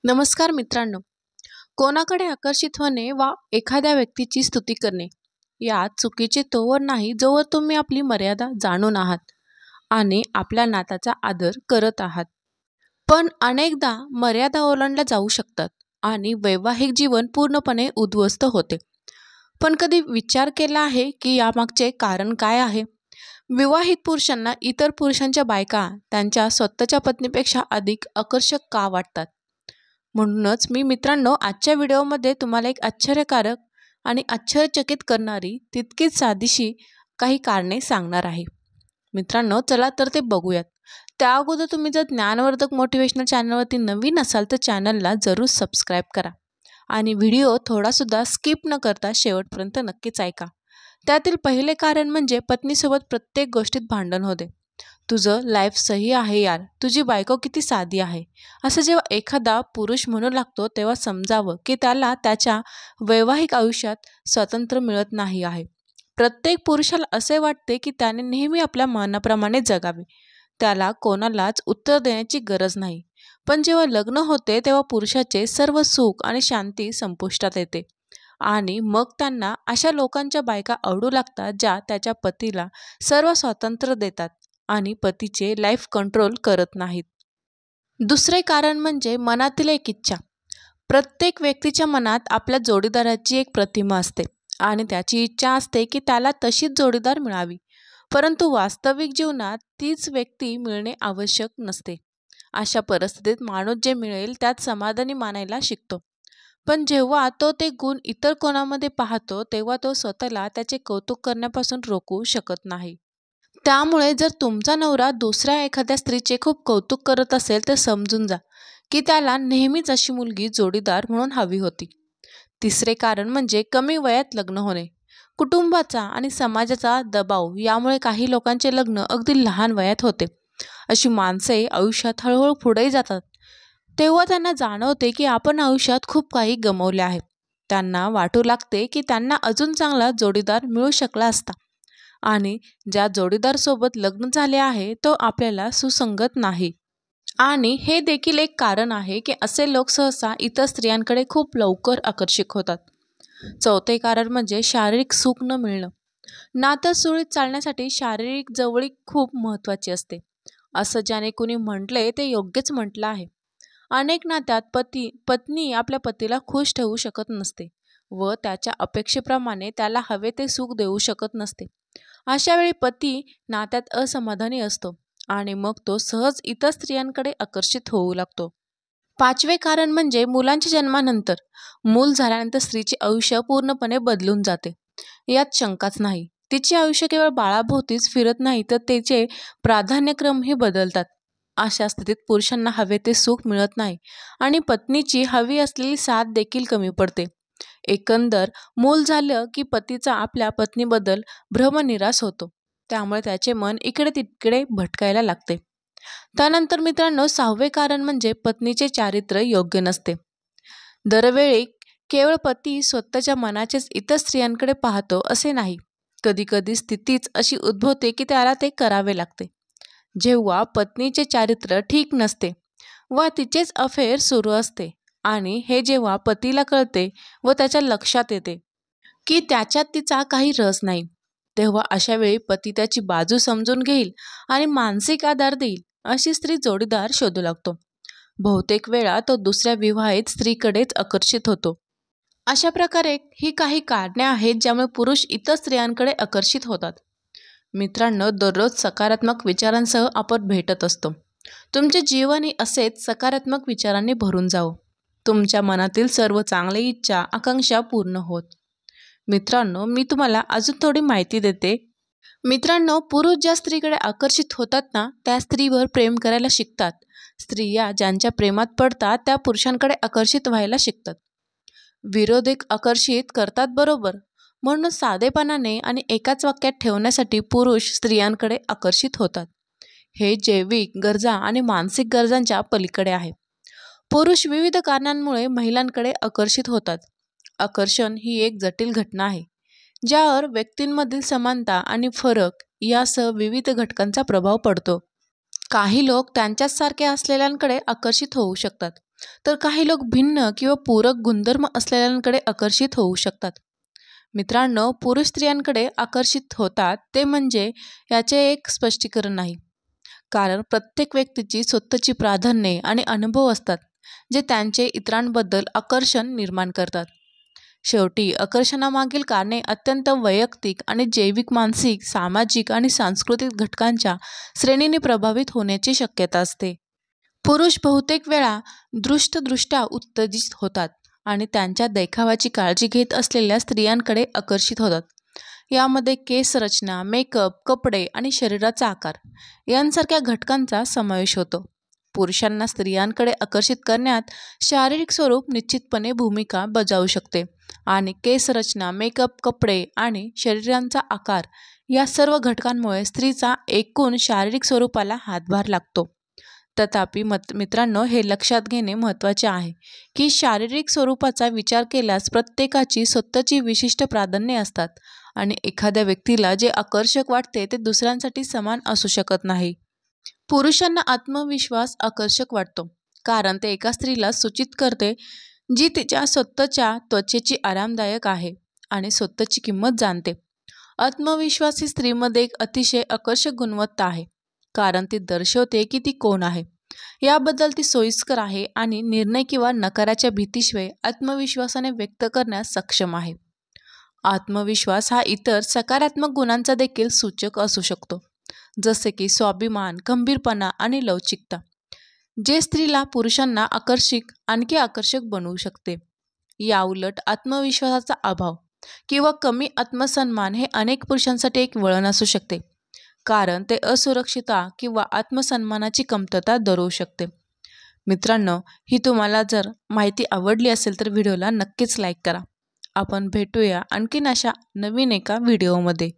नमस्कार मित्रांनो. कोणाकडे आकर्षित होणे वा एखाद्या व्यक्तीची स्तुती करणे यात चुकीचे तोवर नाही जोवर तुम्ही आपली मर्यादा जाणून आहात आणि आपल्या नात्याचा आदर करत आहात. पण अनेकदा मर्यादा ओलांडल्या जाऊ शकतात आणि वैवाहिक जीवन पूर्णपणे उद्ध्वस्त होते. पण कधी विचार केला आहे की यामागचे कारण काय आहे? विवाहित पुरुषांना इतर पुरुषांच्या बायका त्यांच्या स्वतःच्या पत्नीपेक्षा अधिक आकर्षक का वाटतात? म्हणूनच मी मित्रांनो आजच्या व्हिडिओमध्ये तुम्हाला एक आश्चर्यकारक आणि आश्चर्यचकित करणारी तितकीच साधीशी काही कारणे सांगणार आहे. मित्रांनो चला तर ते बघूयात. त्या अगोदर तुम्ही जर ज्ञानवर्धक मोटिवेशनल चॅनलवरती नवीन असाल तर चॅनलला जरूर सबस्क्राईब करा आणि व्हिडिओ थोडासुद्धा स्किप न करता शेवटपर्यंत नक्कीच ऐका. त्यातील पहिले कारण म्हणजे पत्नीसोबत प्रत्येक गोष्टीत भांडण होते. तुझं लाईफ सही आहे यार, तुझी बायको किती साधी आहे, असं जेव्हा एखादा पुरुष म्हणू लागतो तेव्हा समजावं की त्याला त्याच्या वैवाहिक आयुष्यात स्वातंत्र्य मिळत नाही आहे. प्रत्येक पुरुषाला असे वाटते की त्याने नेहमी आपल्या मनाप्रमाणे जगावे, त्याला कोणालाच उत्तर देण्याची गरज नाही. पण जेव्हा लग्न होते तेव्हा पुरुषाचे सर्व सुख आणि शांती संपुष्टात येते आणि मग त्यांना अशा लोकांच्या बायका आवडू लागतात ज्या त्याच्या पतीला सर्व स्वातंत्र्य देतात आणि पतीचे लाईफ कंट्रोल करत नाहीत. दुसरे कारण म्हणजे मनातील एक इच्छा. प्रत्येक व्यक्तीच्या मनात आपल्या जोडीदाराची एक प्रतिमा असते आणि त्याची इच्छा असते की त्याला तशीच जोडीदार मिळावी. परंतु वास्तविक जीवनात तीच व्यक्ती मिळणे आवश्यक नसते. अशा परिस्थितीत माणूस जे मिळेल त्यात समाधानी मानायला शिकतो. पण जेव्हा तो ते गुण इतर कोणामध्ये पाहतो तेव्हा तो स्वतःला त्याचे कौतुक करण्यापासून रोखू शकत नाही. त्यामुळे जर तुमचा नवरा दुसऱ्या एखाद्या स्त्रीचे खूप कौतुक करत असेल तर समजून जा की त्याला नेहमीच अशी मुलगी जोडीदार म्हणून हवी होती. तिसरे कारण म्हणजे कमी वयात लग्न होणे. कुटुंबाचा आणि समाजाचा दबाव यामुळे काही लोकांचे लग्न अगदी लहान वयात होते. अशी माणसे आयुष्यात हळूहळू पुढे जातात तेव्हा त्यांना जाणवते की आपण आयुष्यात खूप काही गमावले आहे. त्यांना वाटू लागते की त्यांना अजून चांगला जोडीदार मिळू शकला असता आणि ज्या जोडीदारासोबत लग्न झाले आहे तो आपल्याला सुसंगत नाही. आणि हे देखील एक कारण आहे की असे लोक सहसा इतर स्त्रियांकडे खूप लवकर आकर्षित होतात. चौथे कारण म्हणजे शारीरिक सुख न मिळणं. नातं सुरळीत चालण्यासाठी शारीरिक जवळीक खूप महत्त्वाची असते, असं ज्याने कुणी म्हटले ते योग्यच म्हटलं आहे. अनेक नात्यात पत्नी आपल्या पतीला खुश ठेवू शकत नसते व त्याच्या अपेक्षेप्रमाणे त्याला हवे ते सुख देऊ शकत नसते. अशा वेळी पती नात्यात असमाधानी असतो आणि मग तो सहज इतर स्त्रियांकडे आकर्षित होऊ लागतो. पाचवे कारण म्हणजे मुलांच्या जन्मानंतर. मूल झाल्यानंतर स्त्रीचे आयुष्य पूर्णपणे बदलून जाते, यात शंकाच नाही. तिचे आयुष्य केवळ बाळाभोवतीच फिरत नाही तर तिचे प्राधान्यक्रमही बदलतात. अशा स्थितीत पुरुषांना हवे ते सुख मिळत नाही आणि पत्नीची हवी असलेली साथ देखील कमी पडते. एकंदर मूल झालं की पतीचा आपल्या पत्नीबद्दल भ्रमनिरास होतो, त्यामुळे त्याचे मन इकडे तिकडे भटकायला लागते. त्यानंतर मित्रांनो सहावे कारण म्हणजे पत्नीचे चारित्र्य योग्य नसते. दरवेळी केवळ पती स्वतःच्या मनाचेच इतर स्त्रियांकडे पाहतो असे नाही. कधीकधी स्थितीच अशी उद्भवते की त्याला ते करावे लागते. जेव्हा पत्नीचे चारित्र्य ठीक नसते व तिचेच अफेअर सुरू असते आणि हे जेव्हा पतीला कळते व त्याच्या लक्षात येते की त्याच्यात तिचा काही रस नाही, तेव्हा अशा वेळी पती त्याची बाजू समजून घेईल आणि मानसिक आधार देईल अशी स्त्री जोडीदार शोधू लागतो. बहुतेक वेळा तो दुसऱ्या विवाहित स्त्रीकडेच आकर्षित होतो. अशा प्रकारे ही काही कारणे आहेत ज्यामुळे पुरुष इतर स्त्रियांकडे आकर्षित होतात. मित्रांनो दररोज सकारात्मक विचारांसह आपण भेटत असतो. तुमचे जीवनही असेच सकारात्मक विचारांनी भरून जावो. तुमच्या मनातील सर्व चांगल्या इच्छा आकांक्षा पूर्ण होत. मित्रांनो मी तुम्हाला अजून थोडी माहिती देते. मित्रांनो पुरुष ज्या स्त्रीकडे आकर्षित होतात ना त्या स्त्रीवर प्रेम करायला शिकतात. स्त्रिया ज्यांच्या प्रेमात पडतात त्या पुरुषांकडे आकर्षित व्हायला शिकतात. विरोधक आकर्षित करतात बरोबर, म्हणून साधेपणाने आणि एकाच वाक्यात ठेवण्यासाठी पुरुष स्त्रियांकडे आकर्षित होतात. हे जैविक गरजा आणि मानसिक गरजांच्या पलीकडे आहे. पुरुष विविध कारणांमुळे महिलांकडे आकर्षित होतात. आकर्षण ही एक जटिल घटना आहे ज्यावर व्यक्तींमधील समानता आणि फरक यासह विविध घटकांचा प्रभाव पडतो. काही लोक त्यांच्याच सारख्या असलेल्यांकडे आकर्षित होऊ शकतात तर काही लोक भिन्न किंवा पूरक गुणधर्म असलेल्यांकडे आकर्षित होऊ शकतात. मित्रांनो, पुरुष स्त्रियांकडे आकर्षित होतात ते म्हणजे याचे एक स्पष्टीकरण नाही, कारण प्रत्येक व्यक्तीची स्वतःची प्राधान्ये आणि अनुभव असतात जे त्यांचे इतरांबद्दल आकर्षण निर्माण करतात. शेवटी आकर्षणामागील कारणे अत्यंत वैयक्तिक आणि जैविक, मानसिक, सामाजिक आणि सांस्कृतिक घटकांच्या श्रेणीने प्रभावित होण्याची शक्यता असते. पुरुष बहुतेक वेळा दृष्टदृष्ट्या उत्तेजित होतात आणि त्यांच्या देखावाची काळजी घेत असलेल्या स्त्रियांकडे आकर्षित होतात. यामध्ये केस रचना, मेकअप, कपडे आणि शरीराचा आकार यांसारख्या घटकांचा समावेश होतो. पुरुषांना स्त्रियांकडे आकर्षित करण्यात शारीरिक स्वरूप निश्चितपणे भूमिका बजावू शकते आणि केस रचना, मेकअप, कपडे आणि शरीराचा आकार या सर्व घटकांमुळे स्त्रीचा एकूण शारीरिक स्वरूपाला हातभार लागतो. तथापि मित्रांनो, हे लक्षात घेणे महत्त्वाचे आहे की शारीरिक स्वरूपाचा विचार केल्यास प्रत्येकाची स्वतःची विशिष्ट प्राधान्ये असतात आणि एखाद्या व्यक्तीला जे आकर्षक वाटते ते दुसऱ्यांसाठी समान असू शकत नाही. पुरुषांना आत्मविश्वास आकर्षक वाटतो कारण ते एका स्त्रीला सूचित करते जी तिच्या स्वतःच्या त्वचेची आरामदायक आहे आणि स्वतःची किंमत जाणते. आत्मविश्वास ही स्त्रीमध्ये एक अतिशय आकर्षक गुणवत्ता आहे कारण ती दर्शवते की ती कोण आहे, याबद्दल ती सोयीस्कर आहे आणि निर्णय किंवा नकाराच्या भीतीशिवाय आत्मविश्वासाने व्यक्त करण्यास सक्षम आहे. आत्मविश्वास हा इतर सकारात्मक गुणांचा देखील सूचक असू शकतो, जसे की स्वाभिमान, खंबीरपणा आणि लवचिकता, जे स्त्रीला पुरुषांना आणखी आकर्षक बनवू शकते. याउलट आत्मविश्वासाचा अभाव किंवा कमी आत्मसन्मान हे अनेक पुरुषांसाठी एक वळण असू शकते कारण ते असुरक्षितता किंवा आत्मसन्मानाची कमतरता दर्शवू शकते. मित्रांनो, ही तुम्हाला जर माहिती आवडली असेल तर व्हिडिओला नक्कीच लाईक करा. आपण भेटूया आणखीन अशा नवीन एका व्हिडिओमध्ये.